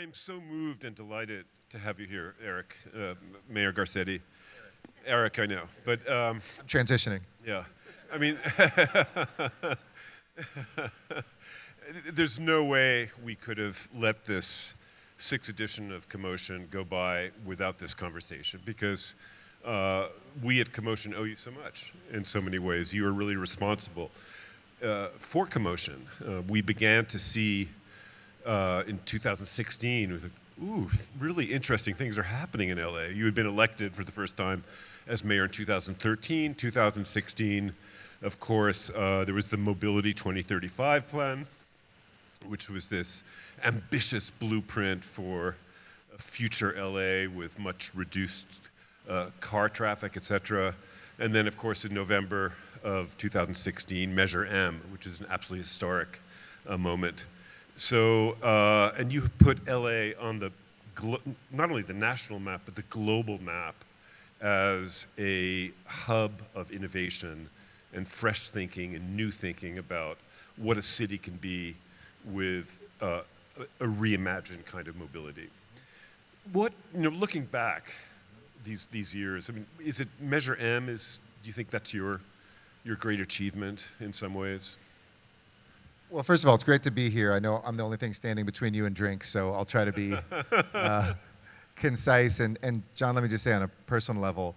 I'm so moved and delighted to have you here, Eric, Mayor Garcetti. Eric, I know, but I'm transitioning. yeah, I mean, there's no way we could have let this sixth edition of CoMotion go by without this conversation, because we at CoMotion owe you so much in so many ways. You are really responsible for CoMotion. We began to see in 2016, it was like, ooh, really interesting things are happening in LA. You had been elected for the first time as mayor in 2013, 2016. Of course, there was the Mobility 2035 plan, which was this ambitious blueprint for a future LA with much reduced car traffic, et cetera. And then, of course, in November of 2016, Measure M, which is an absolutely historic moment. So, and you have put LA on the, not only the national map, but the global map as a hub of innovation and fresh thinking and new thinking about what a city can be with a reimagined kind of mobility. What, looking back these years, I mean, is it Measure M, do you think that's your great achievement in some ways? Well, first of all, it's great to be here. I know I'm the only thing standing between you and drinks, so I'll try to be concise. And John, let me just say on a personal level,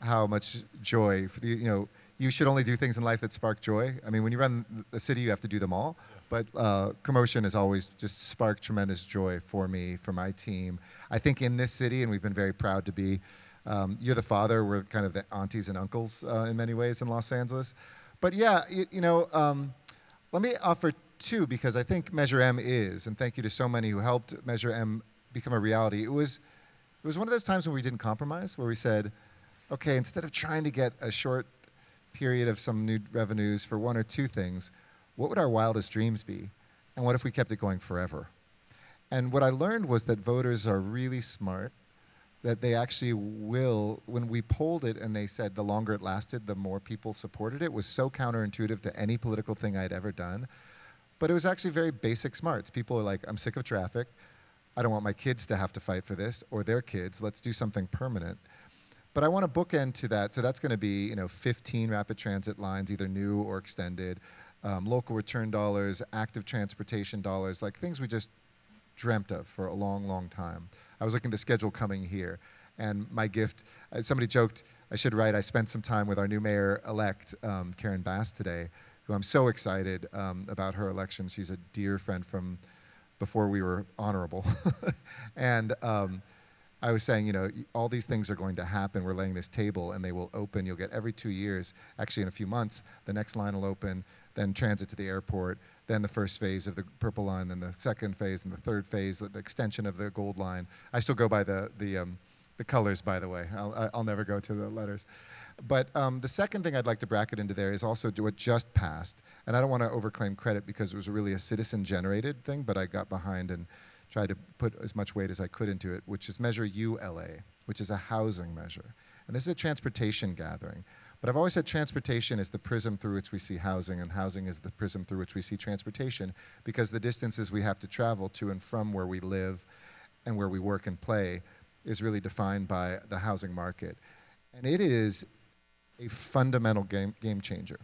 how much joy, you should only do things in life that spark joy. I mean, when you run the city, you have to do them all. But CoMotion has always just sparked tremendous joy for me, for my team. I think in this city, and we've been very proud to be, you're the father, we're kind of the aunties and uncles in many ways in Los Angeles. But yeah, let me offer two, because I think Measure M is, and thank you to so many who helped Measure M become a reality. It was one of those times when we didn't compromise, where we said, okay, instead of trying to get a short period of some new revenues for one or two things, what would our wildest dreams be? And what if we kept it going forever? And what I learned was that voters are really smart, that they actually will, when we polled it and they said the longer it lasted, the more people supported it. It was so counterintuitive to any political thing I'd ever done. But it was actually very basic smarts. People are like, I'm sick of traffic. I don't want my kids to have to fight for this, or their kids. Let's do something permanent. But I want to bookend to that. So that's going to be 15 rapid transit lines, either new or extended, local return dollars, active transportation dollars, like things we just dreamt of for a long, long time. I was looking at the schedule coming here, and my gift, somebody joked, I spent some time with our new mayor-elect, Karen Bass, today, who I'm so excited about her election. She's a dear friend from before we were honorable. And I was saying, all these things are going to happen. We're laying this table, and they will open. You'll get every 2 years, actually in a few months, the next line will open, then transit to the airport, then the first phase of the Purple Line, then the second phase, and the third phase, the extension of the Gold Line. I still go by the colors, by the way. I'll never go to the letters. But the second thing I'd like to bracket into there is also what just passed. And I don't want to overclaim credit because it was really a citizen-generated thing, but I got behind and tried to put as much weight as I could into it, which is Measure ULA, which is a housing measure. And this is a transportation gathering. But I've always said transportation is the prism through which we see housing, and housing is the prism through which we see transportation, because the distances we have to travel to and from where we live and where we work and play is really defined by the housing market. And it is a fundamental game changer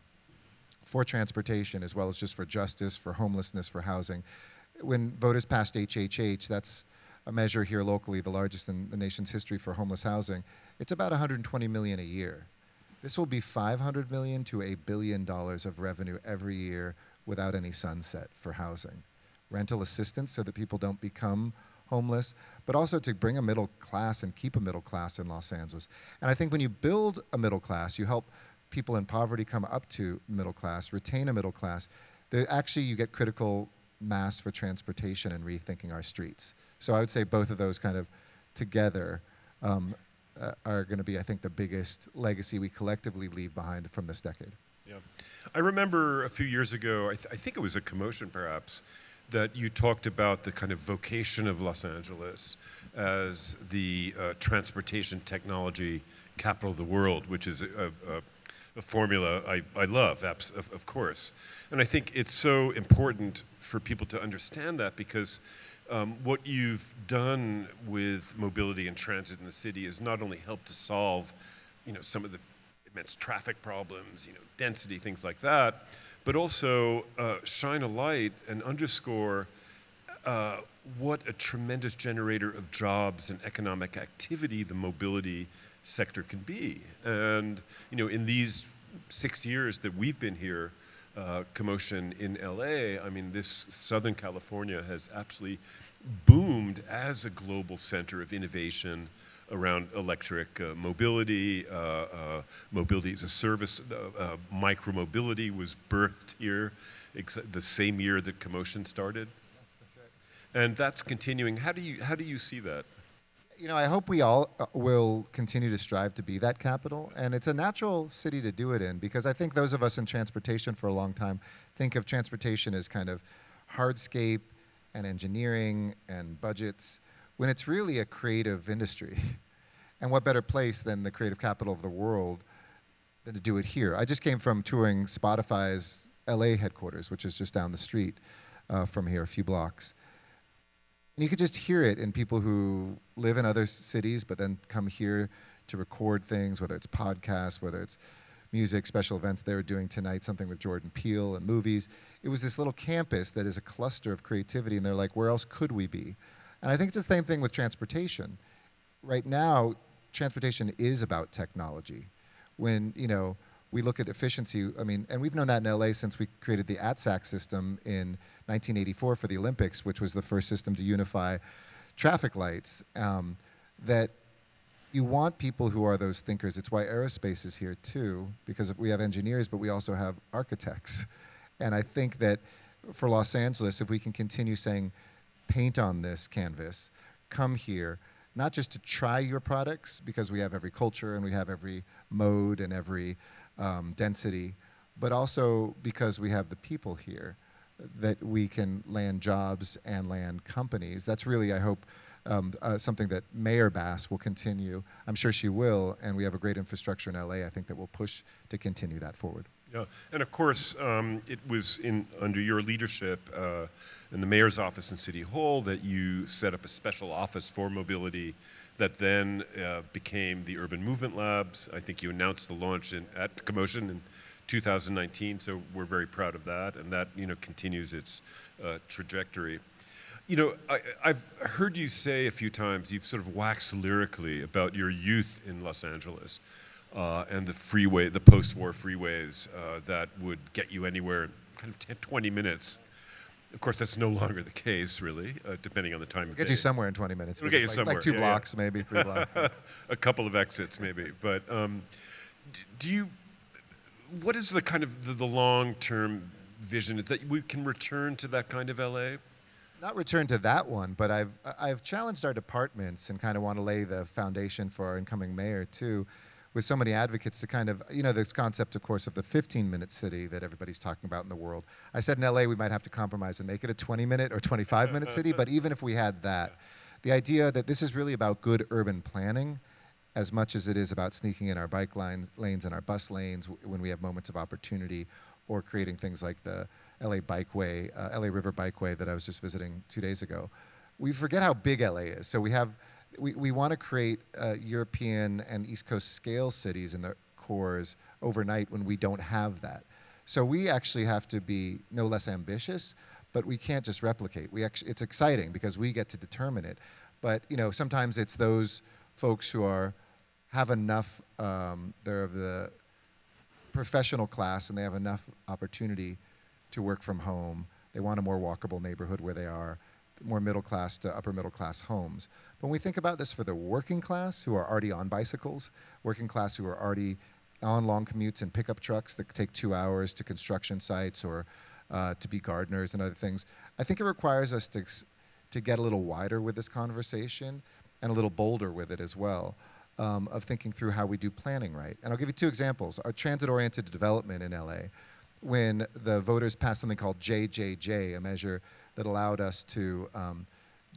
for transportation, as well as just for justice, for homelessness, for housing. When voters passed HHH, that's a measure here locally, the largest in the nation's history for homeless housing. It's about $120 million a year. This will be $500 million to $1 billion of revenue every year without any sunset for housing. Rental assistance so that people don't become homeless, but also to bring a middle class and keep a middle class in Los Angeles. And I think when you build a middle class, you help people in poverty come up to middle class, retain a middle class. Actually, you get critical mass for transportation and rethinking our streets. So I would say both of those kind of together are going to be, I think, the biggest legacy we collectively leave behind from this decade. Yeah. I remember a few years ago, I think it was a CoMotion perhaps, that you talked about the kind of vocation of Los Angeles as the transportation technology capital of the world, which is a formula I love, of course. And I think it's so important for people to understand that, because what you've done with mobility and transit in the city is not only helped to solve, some of the immense traffic problems, density, things like that, but also shine a light and underscore what a tremendous generator of jobs and economic activity the mobility sector can be. And in these 6 years that we've been here, CoMotion in LA, I mean, this Southern California has absolutely boomed as a global center of innovation around electric mobility, mobility as a service. Micromobility was birthed here the same year that CoMotion started. Yes, that's right. And that's continuing. How do you see that? I hope we all will continue to strive to be that capital, and it's a natural city to do it in, because I think those of us in transportation for a long time think of transportation as kind of hardscape and engineering and budgets, when it's really a creative industry. And what better place than the creative capital of the world than to do it here? I just came from touring Spotify's LA headquarters, which is just down the street from here, a few blocks. And you could just hear it in people who live in other cities but then come here to record things, whether it's podcasts, whether it's music, special events they were doing tonight, something with Jordan Peele and movies. It was this little campus that is a cluster of creativity, and they're like, where else could we be? And I think it's the same thing with transportation. Right now, transportation is about technology. When, we look at efficiency, and we've known that in LA since we created the ATSAC system in 1984 for the Olympics, which was the first system to unify traffic lights, that you want people who are those thinkers. It's why aerospace is here too, because we have engineers, but we also have architects. And I think that for Los Angeles, if we can continue saying, paint on this canvas, come here, not just to try your products, because we have every culture and we have every mode and every density, but also because we have the people here, that we can land jobs and land companies. That's really, I hope, something that Mayor Bass will continue. I'm sure she will, and we have a great infrastructure in LA, I think, that will push to continue that forward. Yeah, and of course, it was under your leadership in the mayor's office in City Hall that you set up a special office for mobility that then became the Urban Movement Labs. I think you announced the launch at CoMotion in 2019, so we're very proud of that, and that continues its trajectory. I've heard you say a few times, you've sort of waxed lyrically about your youth in Los Angeles and the post-war freeways that would get you anywhere in kind of 10, 20 minutes. Of course, that's no longer the case, really, depending on the time of day. Get you somewhere in 20 minutes. It'll get you somewhere. Like 2 blocks, maybe 3 blocks. A couple of exits, maybe. But what is the kind of the long-term vision that we can return to that kind of LA? Not return to that one, but I've challenged our departments and kind of want to lay the foundation for our incoming mayor too, with so many advocates to kind of, this concept, of course, of the 15-minute city that everybody's talking about in the world. I said in LA we might have to compromise and make it a 20-minute or 25-minute city, but even if we had that, the idea that this is really about good urban planning as much as it is about sneaking in our bike lanes and our bus lanes when we have moments of opportunity, or creating things like the LA Bikeway, LA River Bikeway that I was just visiting 2 days ago. We forget how big LA is. So we want to create European and East Coast scale cities in the cores overnight when we don't have that. So we actually have to be no less ambitious, but we can't just replicate. It's exciting because we get to determine it. But sometimes it's those folks who have enough, they're of the professional class and they have enough opportunity to work from home. They want a more walkable neighborhood where they are, more middle class to upper middle class homes. But when we think about this for the working class who are already on bicycles, working class who are already on long commutes in pickup trucks that take 2 hours to construction sites or to be gardeners and other things, I think it requires us to get a little wider with this conversation and a little bolder with it as well, of thinking through how we do planning right. And I'll give you 2 examples. Our transit-oriented development in LA, when the voters passed something called JJJ, a measure that allowed us to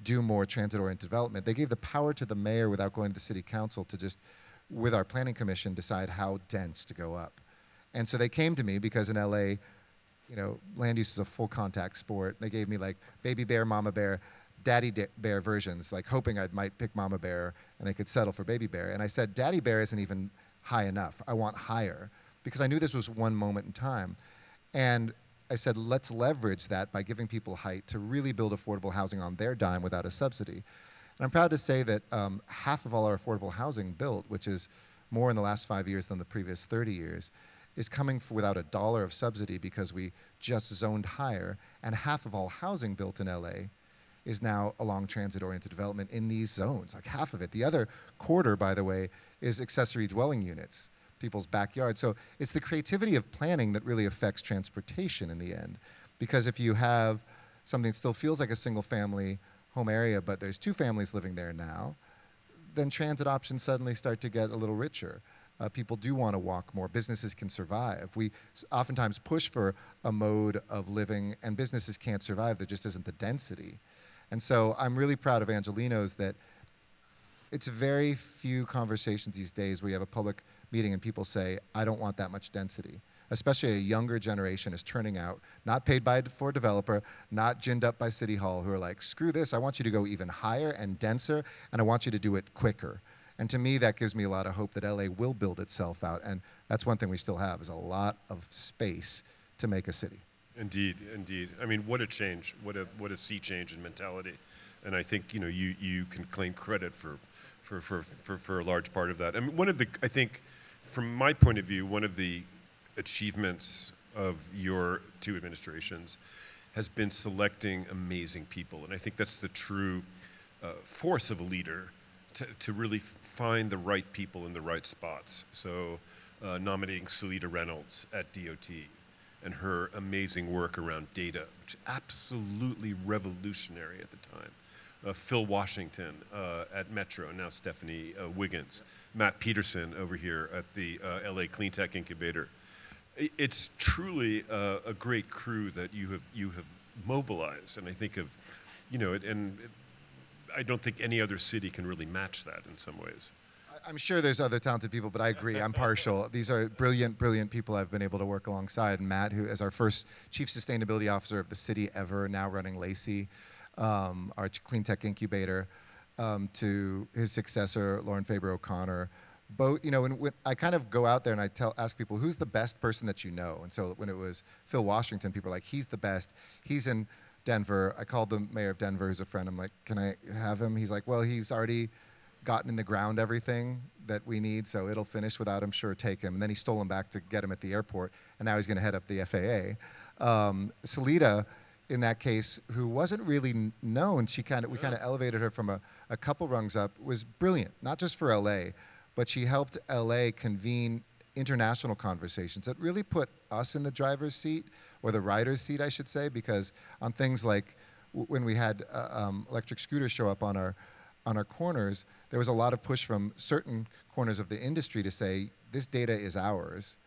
do more transit-oriented development, they gave the power to the mayor without going to the city council to just, with our planning commission, decide how dense to go up. And so they came to me because in LA, land use is a full contact sport. They gave me like baby bear, mama bear, bear versions, like hoping I might pick mama bear and they could settle for baby bear. And I said, daddy bear isn't even high enough. I want higher, because I knew this was one moment in time. And I said, let's leverage that by giving people height to really build affordable housing on their dime without a subsidy. And I'm proud to say that half of all our affordable housing built, which is more in the last 5 years than the previous 30 years, is coming without a dollar of subsidy because we just zoned higher. And half of all housing built in LA is now along transit-oriented development in these zones, like half of it. The other quarter, by the way, is accessory dwelling units, people's backyards. So it's the creativity of planning that really affects transportation in the end. Because if you have something that still feels like a single family home area, but there's two families living there now, then transit options suddenly start to get a little richer. People do want to walk more. Businesses can survive. We oftentimes push for a mode of living, and businesses can't survive. There just isn't the density. And so I'm really proud of Angelino's that it's very few conversations these days where you have a public meeting and people say, I don't want that much density. Especially a younger generation is turning out, not paid by for a developer, not ginned up by City Hall, who are like, screw this, I want you to go even higher and denser, and I want you to do it quicker. And to me, that gives me a lot of hope that LA will build itself out. And that's one thing we still have, is a lot of space to make a city. Indeed, indeed. I mean, what a change! What a sea change in mentality, and I think you can claim credit for a large part of that. I mean, I think, from my point of view, one of the achievements of your two administrations has been selecting amazing people, and I think that's the true force of a leader, to really find the right people in the right spots. So, nominating Salida Reynolds at DOT. And her amazing work around data, which is absolutely revolutionary at the time. Phil Washington at Metro, now Stephanie Wiggins. Matt Peterson over here at the LA Clean Tech Incubator. It's truly a great crew that you have mobilized, and I think I don't think any other city can really match that in some ways. I'm sure there's other talented people, but I agree, I'm partial. These are brilliant, brilliant people I've been able to work alongside. Matt, who is our first Chief Sustainability Officer of the city ever, now running Lacey, our Clean Tech Incubator, to his successor, Lauren Faber O'Connor. Both, when I kind of go out there and I ask people, who's the best person that you know? And so when it was Phil Washington, people are like, he's the best. He's in Denver. I called the mayor of Denver, who's a friend. I'm like, can I have him? He's like, well, he's already gotten in the ground everything that we need, so it'll finish without him, sure, take him. And then he stole him back to get him at the airport, and now he's going to head up the FAA. Salida, in that case, who wasn't really known, we kind of elevated her from a couple rungs up, was brilliant, not just for LA, but she helped LA convene international conversations that really put us in the driver's seat, or the rider's seat, I should say, because on things like when we had electric scooters show up on our corners, there was a lot of push from certain corners of the industry to say, this data is ours.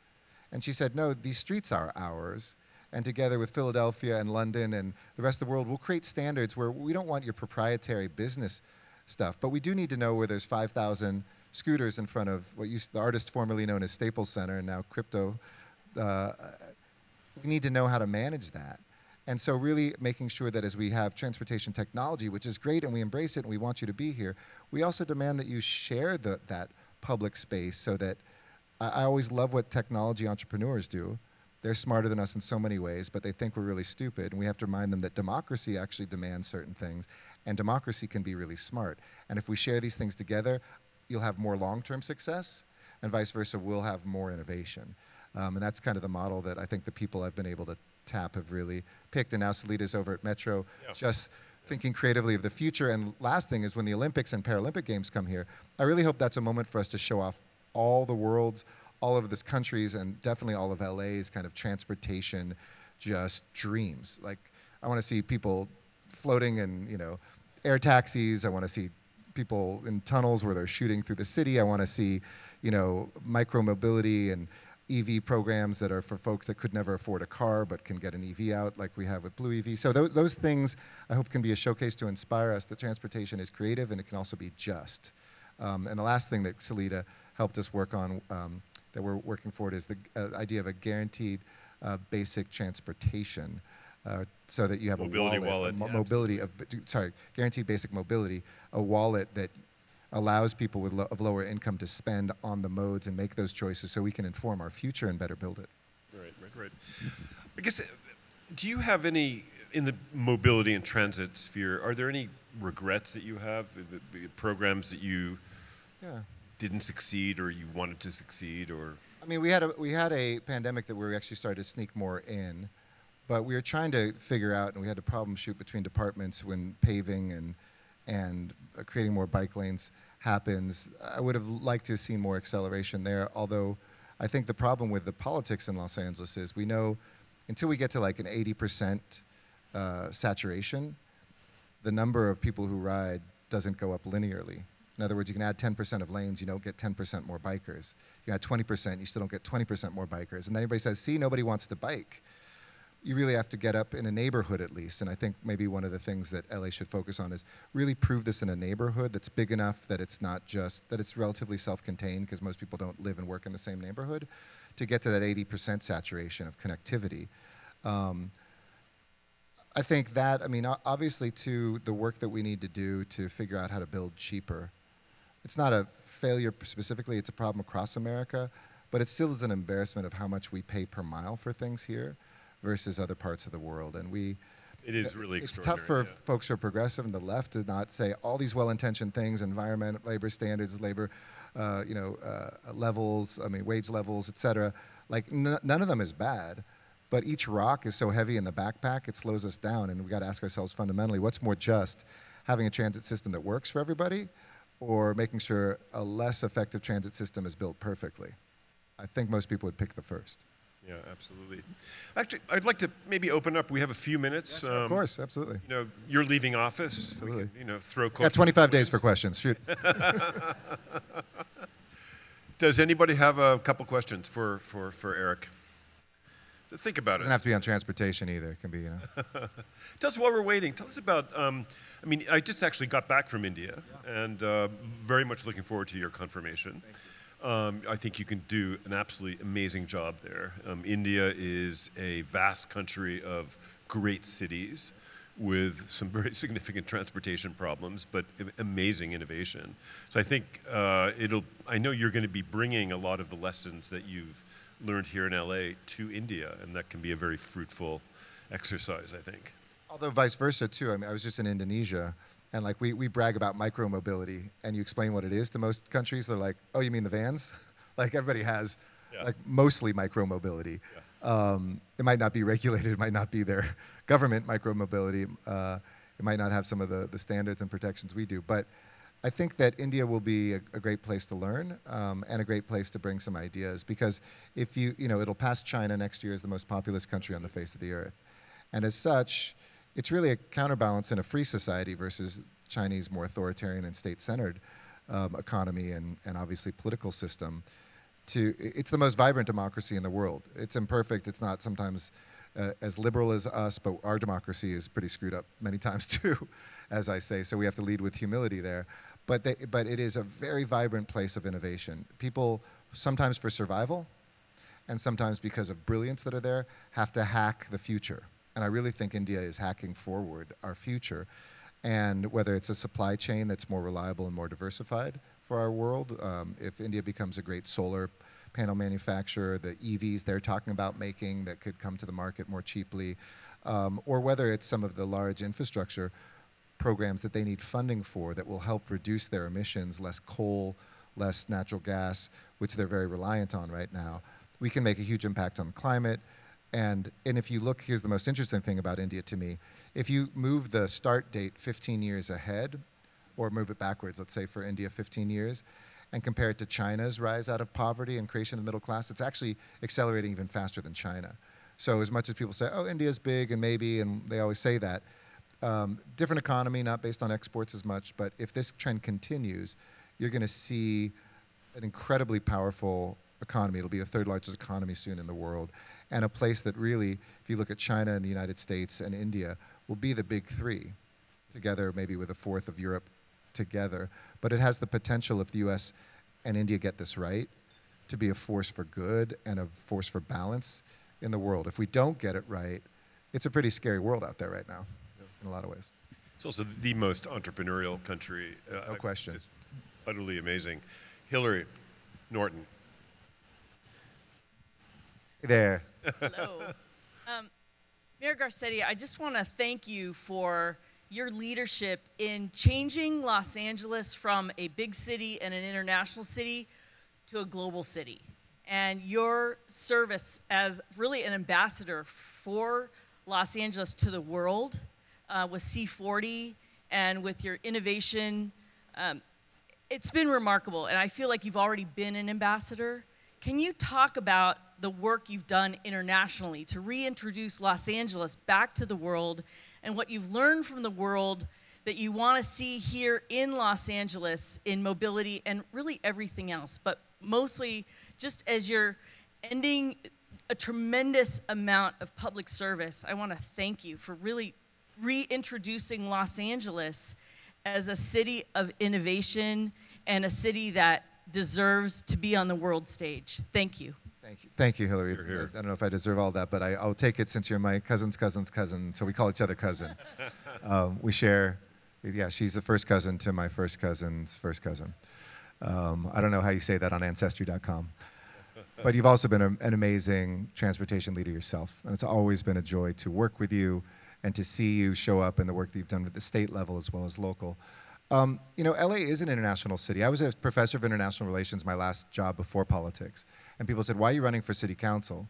And she said, no, these streets are ours. And together with Philadelphia and London and the rest of the world, we'll create standards where we don't want your proprietary business stuff, but we do need to know where there's 5,000 scooters in front of the artist formerly known as Staples Center and now Crypto. We need to know how to manage that. And so really making sure that as we have transportation technology, which is great and we embrace it and we want you to be here, we also demand that you share that public space, so that I always love what technology entrepreneurs do. They're smarter than us in so many ways, but they think we're really stupid. And we have to remind them that democracy actually demands certain things, and democracy can be really smart. And if we share these things together, you'll have more long-term success, and vice versa, we'll have more innovation. And that's kind of the model that I think the people I've been able to tap have really picked. And now Salida's over at Metro, just thinking creatively of the future. And last thing is, when the Olympics and Paralympic Games come here, I really hope that's a moment for us to show off all the world's, all of this country's, and definitely all of LA's kind of transportation just dreams. Like, I want to see people floating in, air taxis. I want to see people in tunnels where they're shooting through the city. I want to see, micro mobility and EV programs that are for folks that could never afford a car but can get an EV out, like we have with Blue EV. So those things, I hope, can be a showcase to inspire us that transportation is creative and it can also be just. And the last thing that Salida helped us work on, that we're working forward, is the idea of a guaranteed basic transportation. so that you have Mobility a wallet, yeah, mobility guaranteed basic mobility, a wallet that allows people with of lower income to spend on the modes and make those choices, so we can inform our future and better build it. Right. I guess, do you have any, in the mobility and transit sphere, are there any regrets that you have, the programs that you didn't succeed or you wanted to succeed, or? I mean, we had a pandemic that we actually started to sneak more in, but we were trying to figure out, and we had a problem shoot between departments when paving and creating more bike lanes happens. I would have liked to have seen more acceleration there, although I think the problem with the politics in Los Angeles is we know until we get to like an 80% saturation, the number of people who ride doesn't go up linearly. In other words, you can add 10% of lanes, you don't get 10% more bikers. You can add 20%, you still don't get 20% more bikers. And then everybody says, see, nobody wants to bike. You really have to get up in a neighborhood at least. And I think maybe one of the things that LA should focus on is really prove this in a neighborhood that's big enough that it's not just, that it's relatively self-contained, because most people don't live and work in the same neighborhood, to get to that 80% saturation of connectivity. I think that, I mean, obviously too, the work that we need to do to figure out how to build cheaper. It's not a failure specifically, it's a problem across America, but it still is an embarrassment of how much we pay per mile for things here versus other parts of the world. And it is really it's tough for folks who are progressive and the left to not say all these well-intentioned things, environment, labor standards, labor levels, I mean, wage levels, et cetera. Like none of them is bad, but each rock is so heavy in the backpack, it slows us down, and we've got to ask ourselves fundamentally, what's more just, having a transit system that works for everybody, or making sure a less effective transit system is built perfectly? I think most people would pick the first. Yeah, absolutely. Actually, I'd like to maybe open up. We have a few minutes. Of course, absolutely. You know, you're leaving office. Absolutely. We can, throw. Got 25 days for questions. Shoot. Does anybody have a couple questions for Eric? Think about it. Doesn't have to be on transportation either. It can be, Tell us while we're waiting. Tell us about. I mean, I just actually got back from India, and very much looking forward to your confirmation. I think you can do an absolutely amazing job there. India is a vast country of great cities with some very significant transportation problems, but amazing innovation. So I think I know you're going to be bringing a lot of the lessons that you've learned here in LA to India, and that can be a very fruitful exercise, I think. Although vice versa too. I mean, I was just in Indonesia, and like we brag about micro-mobility, and you explain what it is to most countries, they're like, oh, you mean the vans? Like everybody has like mostly micro-mobility. Yeah. It might not be regulated, it might not be their government micro-mobility, it might not have some of the standards and protections we do, but I think that India will be a great place to learn and a great place to bring some ideas, because if it'll pass China next year as the most populous country on the face of the earth. And as such, it's really a counterbalance in a free society versus Chinese more authoritarian and state-centered economy and obviously political system. It's the most vibrant democracy in the world. It's imperfect, it's not sometimes as liberal as us, but our democracy is pretty screwed up many times too, as I say, so we have to lead with humility there. But it is a very vibrant place of innovation. People, sometimes for survival, and sometimes because of brilliance that are there, have to hack the future. And I really think India is hacking forward our future. And whether it's a supply chain that's more reliable and more diversified for our world, if India becomes a great solar panel manufacturer, the EVs they're talking about making that could come to the market more cheaply, or whether it's some of the large infrastructure programs that they need funding for that will help reduce their emissions, less coal, less natural gas, which they're very reliant on right now, we can make a huge impact on climate. And if you look, here's the most interesting thing about India to me. If you move the start date 15 years ahead, or move it backwards, let's say for India 15 years, and compare it to China's rise out of poverty and creation of the middle class, it's actually accelerating even faster than China. So as much as people say, oh, India's big and maybe, and they always say that, different economy, not based on exports as much, but if this trend continues, you're going to see an incredibly powerful economy. It'll be the third largest economy soon in the world, and a place that really, if you look at China and the United States and India, will be the big three, together maybe with a fourth of Europe together. But it has the potential, if the US and India get this right, to be a force for good and a force for balance in the world. If we don't get it right, it's a pretty scary world out there right now, in a lot of ways. It's also the most entrepreneurial country. No question. Just utterly amazing. Hillary Norton. Hey there. Hello. Mayor Garcetti, I just want to thank you for your leadership in changing Los Angeles from a big city and an international city to a global city. And your service as really an ambassador for Los Angeles to the world with C40 and with your innovation, it's been remarkable. And I feel like you've already been an ambassador. Can you talk about the work you've done internationally to reintroduce Los Angeles back to the world and what you've learned from the world that you want to see here in Los Angeles in mobility and really everything else, but mostly just as you're ending a tremendous amount of public service, I want to thank you for really reintroducing Los Angeles as a city of innovation and a city that deserves to be on the world stage. Thank you. Thank you, Hillary. Hear, hear. I don't know if I deserve all that, but I'll take it since you're my cousin's cousin's cousin, so we call each other cousin. We share, yeah, she's the first cousin to my first cousin's first cousin. I don't know how you say that on Ancestry.com. But you've also been an amazing transportation leader yourself, and it's always been a joy to work with you and to see you show up in the work that you've done at the state level as well as local. You know, LA is an international city. I was a professor of international relations my last job before politics. And people said, why are you running for city council?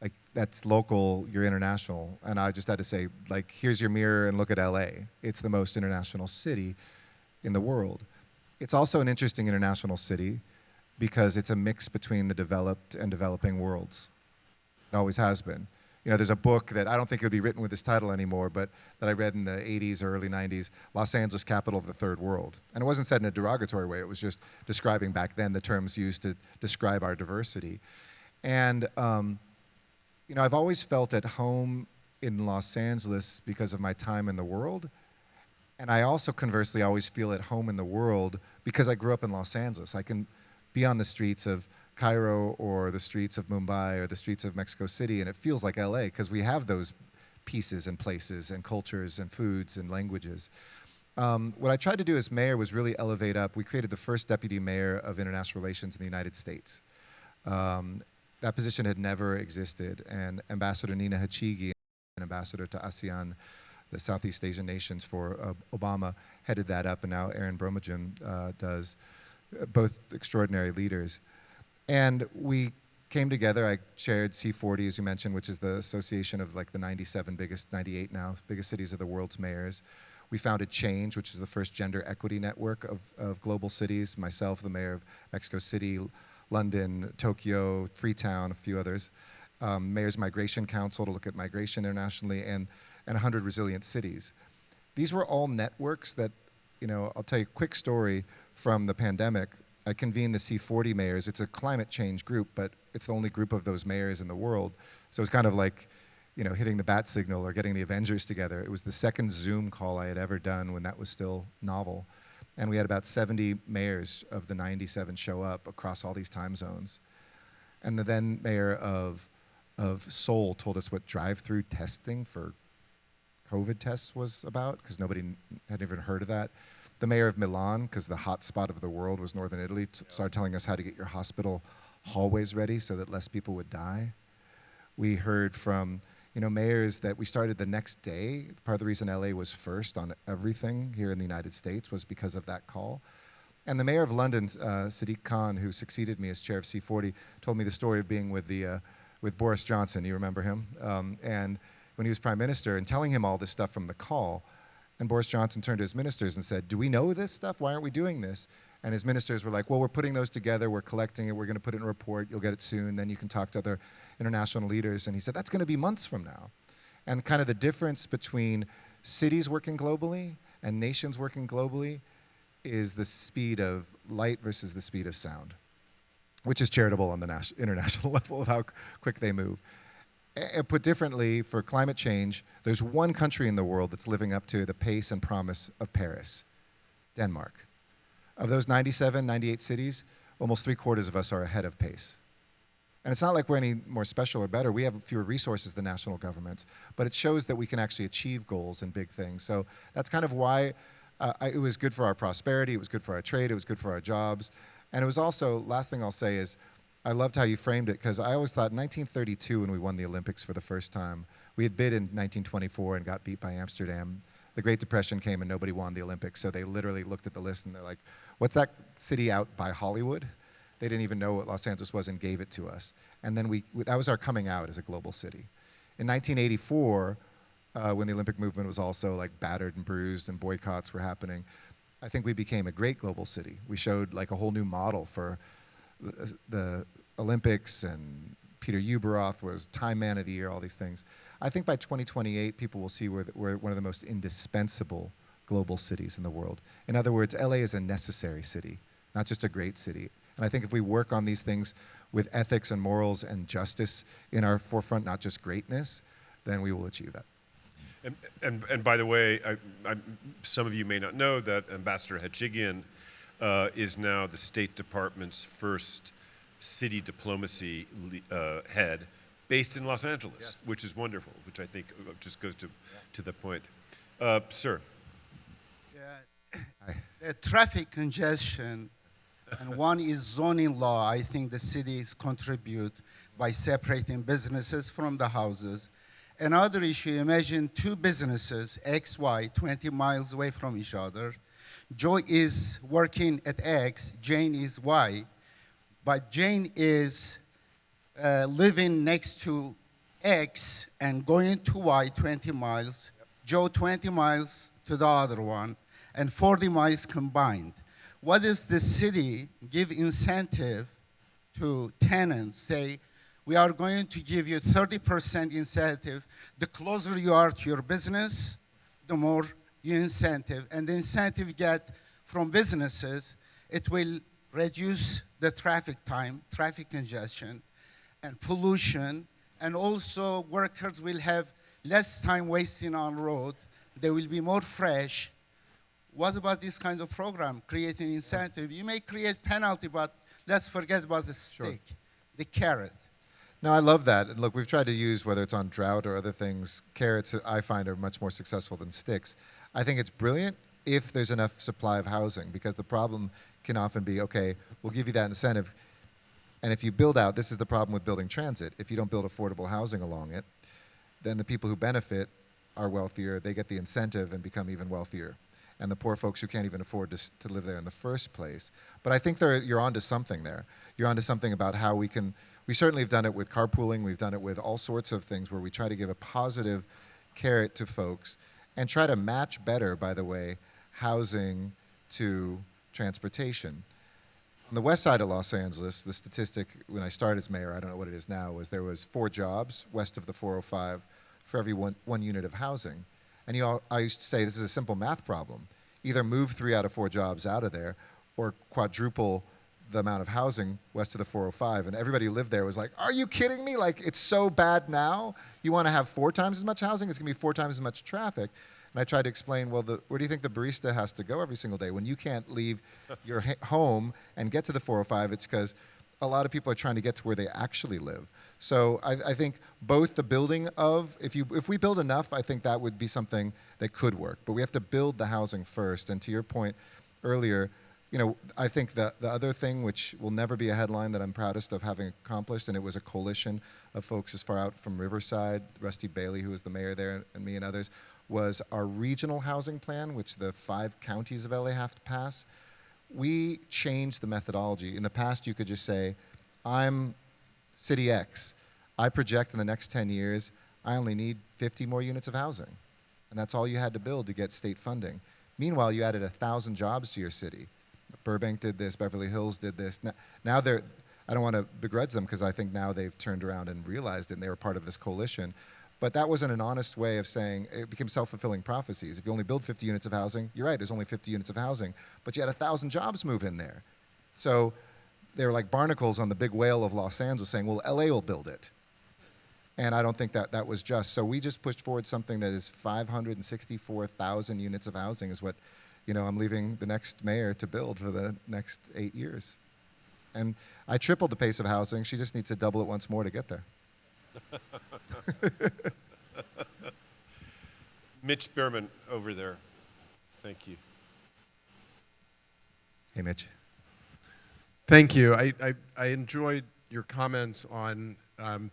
Like, that's local, you're international. And I just had to say, like, here's your mirror and look at LA. It's the most international city in the world. It's also an interesting international city because it's a mix between the developed and developing worlds. It always has been. You know, there's a book that I don't think it would be written with this title anymore, but that I read in the 80s or early 90s, Los Angeles, Capital of the Third World. And it wasn't said in a derogatory way, it was just describing back then the terms used to describe our diversity. And, you know, I've always felt at home in Los Angeles because of my time in the world. And I also conversely always feel at home in the world because I grew up in Los Angeles. I can be on the streets of Cairo or the streets of Mumbai or the streets of Mexico City, and it feels like LA because we have those pieces and places and cultures and foods and languages. What I tried to do as mayor was really elevate up. We created the first deputy mayor of international relations in the United States. That position had never existed, and Ambassador Nina Hachigi, an ambassador to ASEAN, the Southeast Asian nations for Obama, headed that up, and now Aaron Bromagem does, both extraordinary leaders. And we came together. I chaired C40, as you mentioned, which is the association of like the 97 biggest, 98 now, biggest cities of the world's mayors. We founded Change, which is the first gender equity network of global cities. Myself, the mayor of Mexico City, London, Tokyo, Freetown, a few others. Mayor's Migration Council to look at migration internationally, and 100 resilient cities. These were all networks that, you know, I'll tell you a quick story from the pandemic. I convened the C40 mayors. It's a climate change group, but it's the only group of those mayors in the world. So it's kind of like, you know, hitting the bat signal or getting the Avengers together. It was the second Zoom call I had ever done when that was still novel. And we had about 70 mayors of the 97 show up across all these time zones. And the then mayor of Seoul told us what drive-through testing for COVID tests was about, because nobody had even heard of that. The mayor of Milan, because the hot spot of the world was northern Italy, started telling us how to get your hospital hallways ready so that less people would die. We heard from, you know, mayors that we started the next day. Part of the reason LA was first on everything here in the United States was because of that call. And the mayor of London, Sadiq Khan, who succeeded me as chair of C40, told me the story of being with Boris Johnson. You remember him? And when he was prime minister, and telling him all this stuff from the call. And Boris Johnson turned to his ministers and said, do we know this stuff? Why aren't we doing this? And his ministers were like, well, we're putting those together. We're collecting it. We're going to put it in a report. You'll get it soon. Then you can talk to other international leaders. And he said, that's going to be months from now. And kind of the difference between cities working globally and nations working globally is the speed of light versus the speed of sound, which is charitable on the international level of how quick they move. Put differently, for climate change, there's one country in the world that's living up to the pace and promise of Paris, Denmark. Of those 97, 98 cities, almost 3/4 of us are ahead of pace. And it's not like we're any more special or better. We have fewer resources than national governments, but it shows that we can actually achieve goals and big things. So that's kind of why it was good for our prosperity, it was good for our trade, it was good for our jobs. And it was also, last thing I'll say is, I loved how you framed it, because I always thought in 1932 when we won the Olympics for the first time, we had bid in 1924 and got beat by Amsterdam. The Great Depression came and nobody won the Olympics, so they literally looked at the list and they're like, what's that city out by Hollywood? They didn't even know what Los Angeles was and gave it to us. And then that was our coming out as a global city. In 1984, when the Olympic movement was also like battered and bruised and boycotts were happening, I think we became a great global city. We showed like a whole new model for the Olympics, and Peter Uberoth was Time Man of the Year, all these things. I think by 2028, people will see we're one of the most indispensable global cities in the world. In other words, LA is a necessary city, not just a great city. And I think if we work on these things with ethics and morals and justice in our forefront, not just greatness, then we will achieve that. And by the way, some of you may not know that Ambassador Hachigian is now the State Department's first city diplomacy head, based in Los Angeles, yes, which is wonderful, which I think just goes to the point. Sir. Yeah, the traffic congestion, and one is zoning law. I think the cities contribute by separating businesses from the houses. Another issue, imagine two businesses, X, Y, 20 miles away from each other. Joy is working at X, Jane is Y, but Jane is living next to X and going to Y 20 miles, Joe 20 miles to the other one, and 40 miles combined. What if the city give incentive to tenants, say, we are going to give you 30% incentive. The closer you are to your business, the more you incentive. And the incentive you get from businesses, it will reduce the traffic time, traffic congestion, and pollution. And also workers will have less time wasting on road. They will be more fresh. What about this kind of program, creating incentive? You may create penalty, but let's forget about the stick, the carrot. No, I love that. And look, we've tried to use, whether it's on drought or other things, carrots I find are much more successful than sticks. I think it's brilliant if there's enough supply of housing, because the problem can often be, okay, we'll give you that incentive, and if you build out, this is the problem with building transit, if you don't build affordable housing along it, then the people who benefit are wealthier, they get the incentive and become even wealthier. And the poor folks who can't even afford to live there in the first place. But I think you're onto something there. You're onto something about how we certainly have done it with carpooling, we've done it with all sorts of things where we try to give a positive carrot to folks and try to match better, by the way, housing to transportation. On the west side of Los Angeles, the statistic when I started as mayor, I don't know what it is now, was there was 4 jobs west of the 405 for every one unit of housing. And I used to say this is a simple math problem. Either move 3 out of 4 jobs out of there or quadruple the amount of housing west of the 405. And everybody who lived there was like, are you kidding me? Like, it's so bad now? You want to have 4 times as much housing? It's going to be 4 times as much traffic. And I tried to explain, well, where do you think the barista has to go every single day? When you can't leave your home and get to the 405, it's because a lot of people are trying to get to where they actually live. So I think both the building of, if we build enough, I think that would be something that could work. But we have to build the housing first. And to your point earlier, I think the other thing, which will never be a headline that I'm proudest of having accomplished, and it was a coalition of folks as far out from Riverside, Rusty Bailey, who was the mayor there, and me and others, was our regional housing plan, which the 5 counties of LA have to pass. We changed the methodology. In the past, you could just say, I'm City X. I project in the next 10 years, I only need 50 more units of housing. And that's all you had to build to get state funding. Meanwhile, you added 1,000 jobs to your city. Burbank did this, Beverly Hills did this. Now I don't want to begrudge them because I think now they've turned around and realized it and they were part of this coalition. But that wasn't an honest way of saying, it became self-fulfilling prophecies. If you only build 50 units of housing, you're right, there's only 50 units of housing, but you had 1,000 jobs move in there. So they were like barnacles on the big whale of Los Angeles saying, well, LA will build it. And I don't think that was just. So we just pushed forward something that is 564,000 units of housing is what I'm leaving the next mayor to build for the next 8 years. And I tripled the pace of housing. She just needs to double it once more to get there. Mitch Behrman over there. Thank you. Hey, Mitch. Thank you. I enjoyed your comments on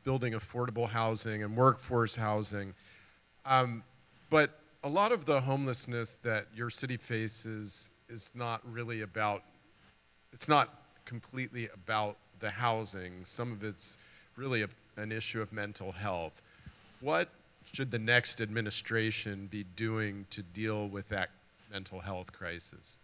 building affordable housing and workforce housing. But a lot of the homelessness that your city faces is not really about, it's not completely about the housing. Some of it's really an issue of mental health. What should the next administration be doing to deal with that mental health crisis?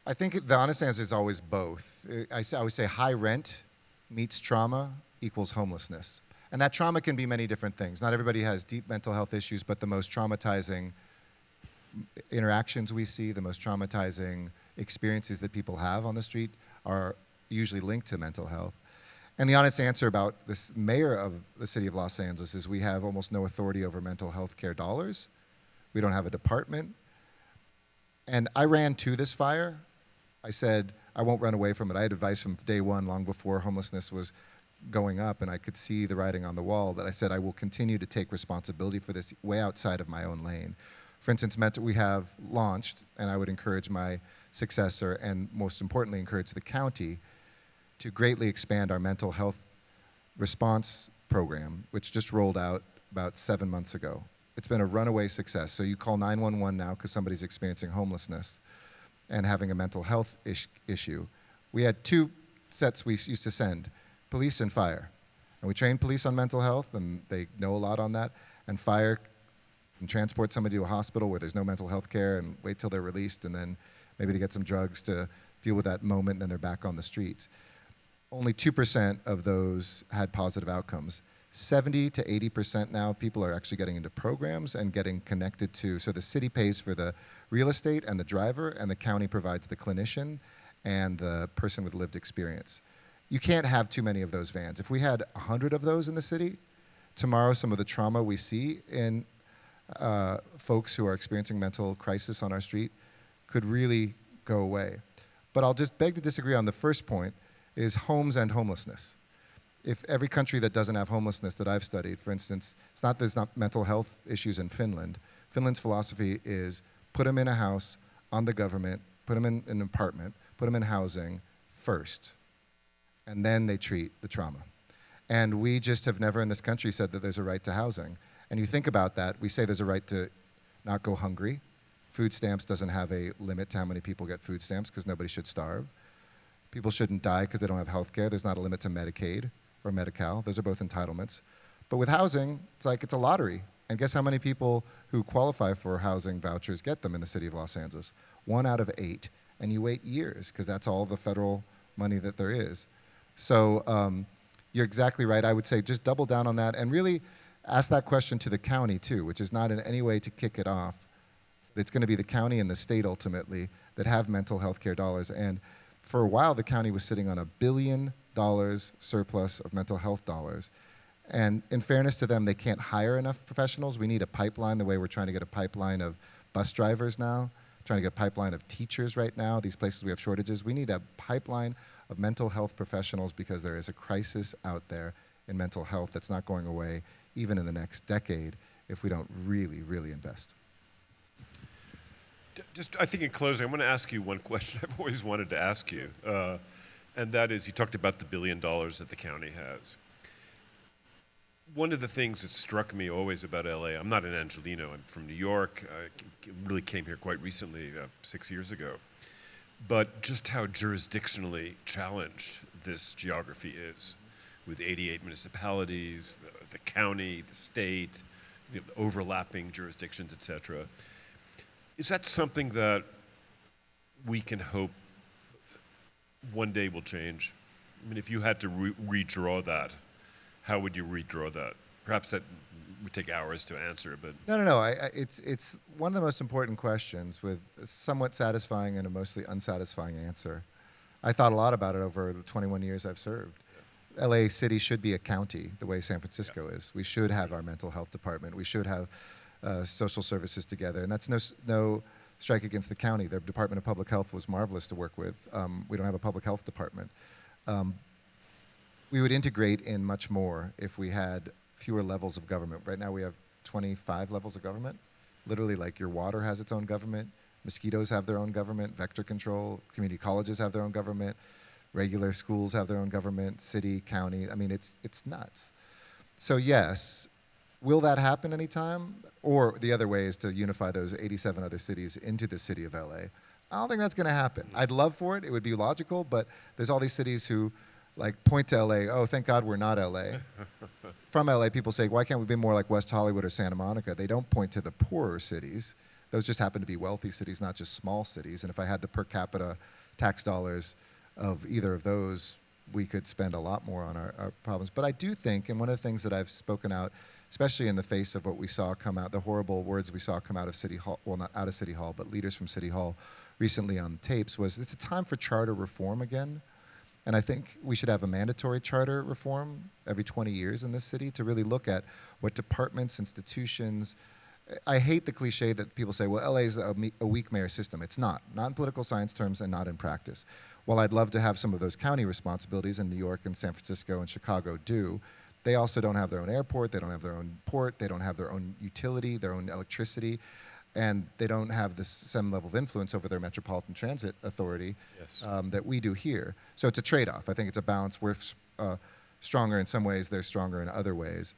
I think the honest answer is always both. I always say high rent meets trauma equals homelessness. And that trauma can be many different things. Not everybody has deep mental health issues, but the most traumatizing interactions we see, the most traumatizing experiences that people have on the street are usually linked to mental health. And the honest answer about this mayor of the city of Los Angeles is we have almost no authority over mental health care dollars. We don't have a department. And I ran to this fire. I said, I won't run away from it. I had advice from day one, long before homelessness was going up, and I could see the writing on the wall, that I said, I will continue to take responsibility for this way outside of my own lane. For instance, we have launched, and I would encourage my successor, and most importantly, encourage the county to greatly expand our mental health response program, which just rolled out about 7 months ago. It's been a runaway success. So you call 911 now because somebody's experiencing homelessness and having a mental health issue. We had 2 sets we used to send, police and fire. And we train police on mental health, and they know a lot on that. And fire can transport somebody to a hospital where there's no mental health care and wait till they're released, and then maybe they get some drugs to deal with that moment, and then they're back on the streets. Only 2% of those had positive outcomes. 70 to 80% now of people are actually getting into programs and getting connected to, so the city pays for the real estate and the driver, and the county provides the clinician and the person with lived experience. You can't have too many of those vans. If we had 100 of those in the city, tomorrow some of the trauma we see in folks who are experiencing mental crisis on our street could really go away. But I'll just beg to disagree on the first point, is homes and homelessness. If every country that doesn't have homelessness that I've studied, for instance, it's not there's not mental health issues in Finland. Finland's philosophy is put them in a house on the government, put them in an apartment, put them in housing first, and then they treat the trauma. And we just have never in this country said that there's a right to housing. And you think about that, we say there's a right to not go hungry. Food stamps doesn't have a limit to how many people get food stamps because nobody should starve. People shouldn't die because they don't have health care. There's not a limit to Medicaid or Medi-Cal. Those are both entitlements. But with housing, it's like it's a lottery. And guess how many people who qualify for housing vouchers get them in the city of Los Angeles? 1 out of 8. And you wait years because that's all the federal money that there is. So you're exactly right. I would say just double down on that and really ask that question to the county too, which is not in any way to kick it off. It's going to be the county and the state ultimately that have mental health care dollars. And for a while, the county was sitting on $1 billion surplus of mental health dollars. And in fairness to them, they can't hire enough professionals. We need a pipeline the way we're trying to get a pipeline of bus drivers now, trying to get a pipeline of teachers right now. These places we have shortages. We need a pipeline of mental health professionals because there is a crisis out there in mental health that's not going away even in the next decade if we don't really, really invest. Just, I think in closing, I want to ask you one question I've always wanted to ask you, and that is, you talked about the $1 billion that the county has. One of the things that struck me always about LA, I'm not an Angelino, I'm from New York, I really came here quite recently, 6 years ago, but just how jurisdictionally challenged this geography is, with 88 municipalities, the county, the state, the overlapping jurisdictions, et cetera. Is that something that we can hope one day will change? I mean, if you had to redraw that, how would you redraw that? Perhaps that would take hours to answer, but... No. It's one of the most important questions with a somewhat satisfying and a mostly unsatisfying answer. I thought a lot about it over the 21 years I've served. LA City should be a county the way San Francisco is. We should have our mental health department. We should have social services together, and that's no strike against the county. Their Department of Public Health was marvelous to work with. We don't have a public health department. we would integrate in much more if we had fewer levels of government. Right now we have 25 levels of government. Literally, like your water has its own government, mosquitoes have their own government, vector control, community colleges have their own government, regular schools have their own government, city, county. I mean, it's nuts. So yes, will that happen anytime? Or the other way is to unify those 87 other cities into the city of LA. I don't think that's going to happen. I'd love for it. It would be logical, but there's all these cities who like point to LA, oh, thank God we're not LA. From LA, people say, why can't we be more like West Hollywood or Santa Monica? They don't point to the poorer cities. Those just happen to be wealthy cities, not just small cities. And if I had the per capita tax dollars of either of those, we could spend a lot more on our problems. But I do think, and one of the things that I've spoken out, especially in the face of what we saw come out, the horrible words we saw come out of City Hall, well, not out of City Hall, but leaders from City Hall recently on tapes, was it's a time for charter reform again. And I think we should have a mandatory charter reform every 20 years in this city to really look at what departments, institutions. I hate the cliche that people say, well, LA is a weak mayor system. It's not in political science terms and not in practice. While I'd love to have some of those county responsibilities in New York and San Francisco and Chicago do, they also don't have their own airport, they don't have their own port, they don't have their own utility, their own electricity, and they don't have the same level of influence over their metropolitan transit authority that we do here. So it's a trade-off. I think it's a balance. We're stronger in some ways, they're stronger in other ways.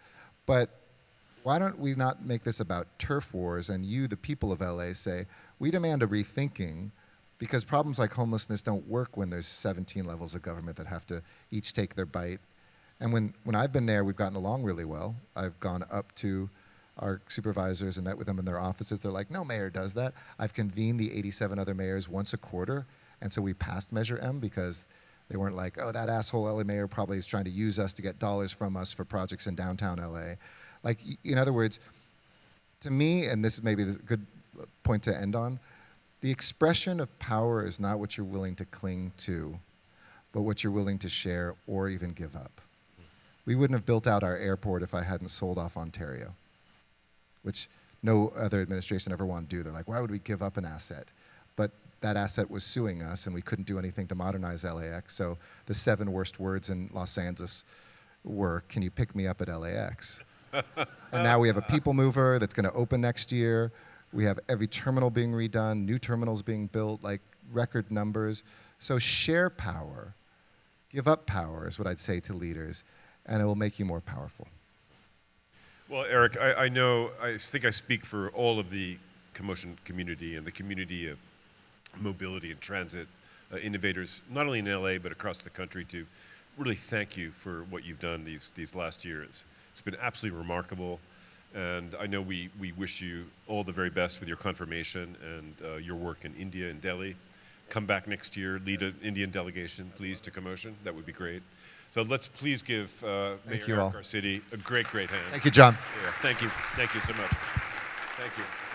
But why don't we not make this about turf wars and you, the people of LA, say, we demand a rethinking because problems like homelessness don't work when there's 17 levels of government that have to each take their bite. And when I've been there, we've gotten along really well. I've gone up to our supervisors and met with them in their offices. They're like, no mayor does that. I've convened the 87 other mayors once a quarter, and so we passed Measure M because they weren't like, oh, that asshole LA mayor probably is trying to use us to get dollars from us for projects in downtown LA. Like, in other words, to me, and this is maybe a good point to end on, the expression of power is not what you're willing to cling to, but what you're willing to share or even give up. We wouldn't have built out our airport if I hadn't sold off Ontario, which no other administration ever wanted to do. They're like, why would we give up an asset? But that asset was suing us, and we couldn't do anything to modernize LAX. So the 7 worst words in Los Angeles were, can you pick me up at LAX? And now we have a people mover that's going to open next year. We have every terminal being redone, new terminals being built, like record numbers. So share power. Give up power is what I'd say to leaders, and it will make you more powerful. Well, Eric, I know, I think I speak for all of the CoMotion community and the community of mobility and transit innovators, not only in LA, but across the country, to really thank you for what you've done these last years. It's been absolutely remarkable, and I know we wish you all the very best with your confirmation and your work in India and Delhi. Come back next year, lead an Indian delegation, please, to CoMotion. That would be great. So let's please give Mayor Eric Garcetti a great hand. Thank you, John. Yeah, thank you so much. Thank you.